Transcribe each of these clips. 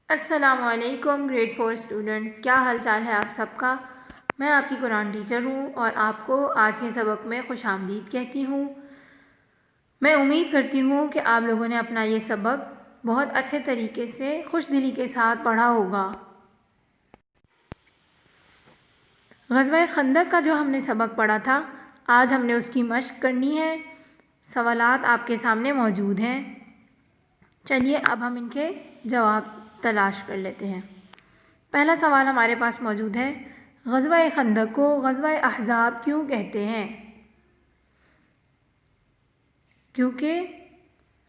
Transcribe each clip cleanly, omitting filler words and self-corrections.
السلام علیکم grade 4 students, کیا حال چال ہے آپ سب کا؟ میں آپ کی قرآن ٹیچر ہوں اور آپ کو آج کے سبق میں خوش آمدید کہتی ہوں۔ میں امید کرتی ہوں کہ آپ لوگوں نے اپنا یہ سبق بہت اچھے طریقے سے خوش دلی کے ساتھ پڑھا ہوگا۔ غزوہ خندق کا جو ہم نے سبق پڑھا تھا، آج ہم نے اس کی مشق کرنی ہے۔ سوالات آپ کے سامنے موجود ہیں، چلیے اب ہم ان کے جواب تلاش کر لیتے ہیں۔ پہلا سوال ہمارے پاس موجود ہے، غزوہ خندق کو غزوہ احزاب کیوں کہتے ہیں؟ کیونکہ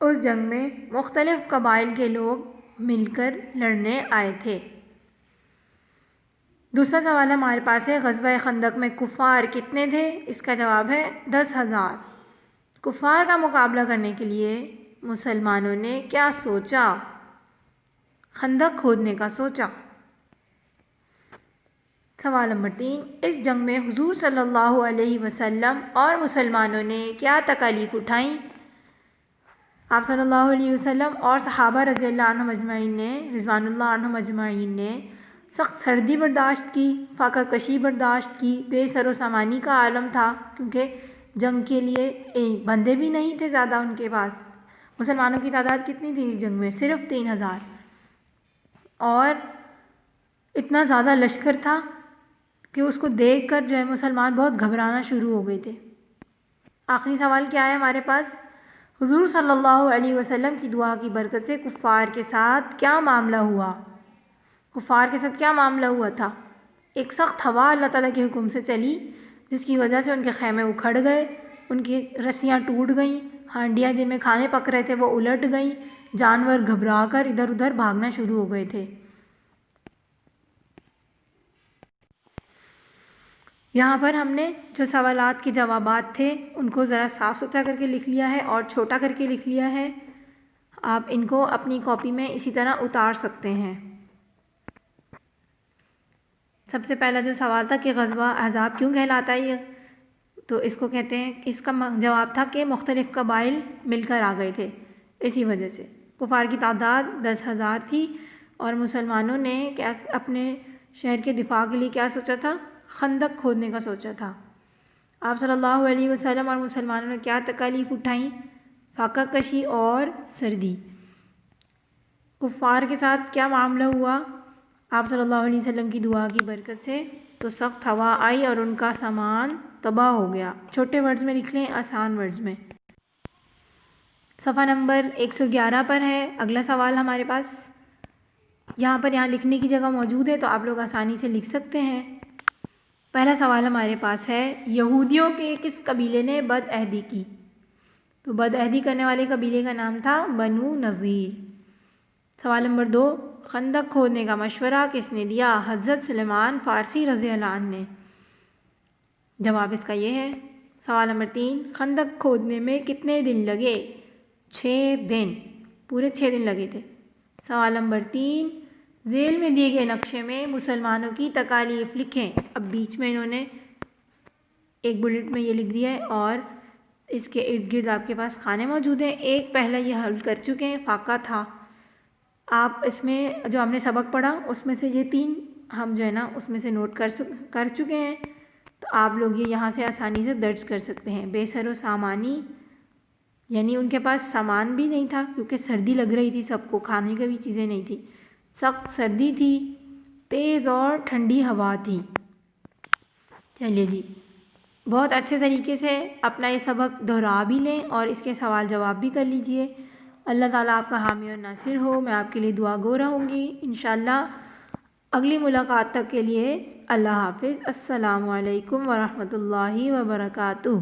اس جنگ میں مختلف قبائل کے لوگ مل کر لڑنے آئے تھے۔ دوسرا سوال ہمارے پاس ہے، غزوہ خندق میں کفار کتنے تھے؟ اس کا جواب ہے 10,000۔ کفار کا مقابلہ کرنے کے لیے مسلمانوں نے کیا سوچا؟ خندق کھودنے کا سوچا۔ سوال نمبر 3، اس جنگ میں حضور صلی اللہ علیہ وسلم اور مسلمانوں نے کیا تکالیف اٹھائیں؟ آپ صلی اللہ علیہ وسلم اور صحابہ رضی اللہ عنہم اجمعین نے رضوان اللہ عنہم اجمعین نے سخت سردی برداشت کی، فاقہ کشی برداشت کی، بے سر و سامانی کا عالم تھا، کیونکہ جنگ کے لیے بندے بھی نہیں تھے زیادہ ان کے پاس۔ مسلمانوں کی تعداد کتنی تھی اس جنگ میں؟ صرف 3,000، اور اتنا زیادہ لشکر تھا کہ اس کو دیکھ کر جو ہے مسلمان بہت گھبرانا شروع ہو گئے تھے۔ آخری سوال کیا ہے ہمارے پاس؟ حضور صلی اللہ علیہ وسلم کی دعا کی برکت سے کفار کے ساتھ کیا معاملہ ہوا؟ کفار کے ساتھ کیا معاملہ ہوا تھا؟ ایک سخت ہوا اللہ تعالیٰ کے حکم سے چلی، جس کی وجہ سے ان کے خیمے اکھڑ گئے، ان کی رسیاں ٹوٹ گئیں، ہانڈیاں جن میں کھانے پک رہے تھے وہ الٹ گئیں، جانور گھبرا کر ادھر ادھر بھاگنا شروع ہو گئے تھے۔ یہاں پر ہم نے جو سوالات کے جوابات تھے ان کو ذرا صاف ستھرا کر کے لکھ لیا ہے اور چھوٹا کر کے لکھ لیا ہے۔ آپ ان کو اپنی کاپی میں اسی طرح اتار سکتے ہیں۔ سب سے پہلا جو سوال تھا کہ غزوہ احزاب کیوں کہلاتا ہے، تو اس کو کہتے ہیں، اس کا جواب تھا کہ مختلف قبائل مل کر آ گئے تھے، اسی وجہ سے۔ کفار کی تعداد 10,000 تھی اور مسلمانوں نے کیا اپنے شہر کے دفاع کے لیے کیا سوچا تھا؟ خندق کھودنے کا سوچا تھا۔ آپ صلی اللہ علیہ وسلم اور مسلمانوں نے کیا تکالیف اٹھائیں؟ فاقہ کشی اور سردی۔ کفار کے ساتھ کیا معاملہ ہوا؟ آپ صلی اللہ علیہ وسلم کی دعا کی برکت سے تو سخت ہوا آئی اور ان کا سامان تباہ ہو گیا۔ چھوٹے ورڈز میں لکھ لیں، آسان ورڈز میں۔ صفحہ نمبر 111 پر ہے اگلا سوال ہمارے پاس۔ یہاں لکھنے کی جگہ موجود ہے تو آپ لوگ آسانی سے لکھ سکتے ہیں۔ پہلا سوال ہمارے پاس ہے، یہودیوں کے کس قبیلے نے بد عہدی کی؟ تو بد عہدی کرنے والے قبیلے کا نام تھا بنو نذیر۔ سوال نمبر 2، خندق کھودنے کا مشورہ کس نے دیا؟ حضرت سلیمان فارسی رضی اللہ عنہ نے۔ جواب اس کا یہ ہے۔ سوال نمبر 3، خندق کھودنے میں کتنے دن لگے؟ 6 دن، پورے 6 دن لگے تھے۔ سوال نمبر 3، ذیل میں دیے گئے نقشے میں مسلمانوں کی تکالیف لکھیں۔ اب بیچ میں انہوں نے ایک بلٹ میں یہ لکھ دیا ہے اور اس کے ارد گرد آپ کے پاس خانے موجود ہیں۔ ایک پہلا یہ حل کر چکے ہیں، فاقہ تھا۔ آپ اس میں جو ہم نے سبق پڑھا اس میں سے یہ 3 ہم جو ہے نا اس میں سے نوٹ کر چکے ہیں، تو آپ لوگ یہ یہاں سے آسانی سے درج کر سکتے ہیں۔ بے سر و سامانی، یعنی ان کے پاس سامان بھی نہیں تھا کیونکہ سردی لگ رہی تھی، سب کو کھانے کی بھی چیزیں نہیں تھی، سخت سردی تھی، تیز اور ٹھنڈی ہوا تھی۔ چلیے جی، بہت اچھے طریقے سے اپنا یہ سبق دہرا بھی لیں اور اس کے سوال جواب بھی کر لیجئے۔ اللہ تعالیٰ آپ کا حامی اور ناصر ہو۔ میں آپ کے لیے دعا گو رہوں گی انشاءاللہ۔ اگلی ملاقات تک کے لیے اللہ حافظ۔ السلام علیکم ورحمۃ اللہ وبرکاتہ۔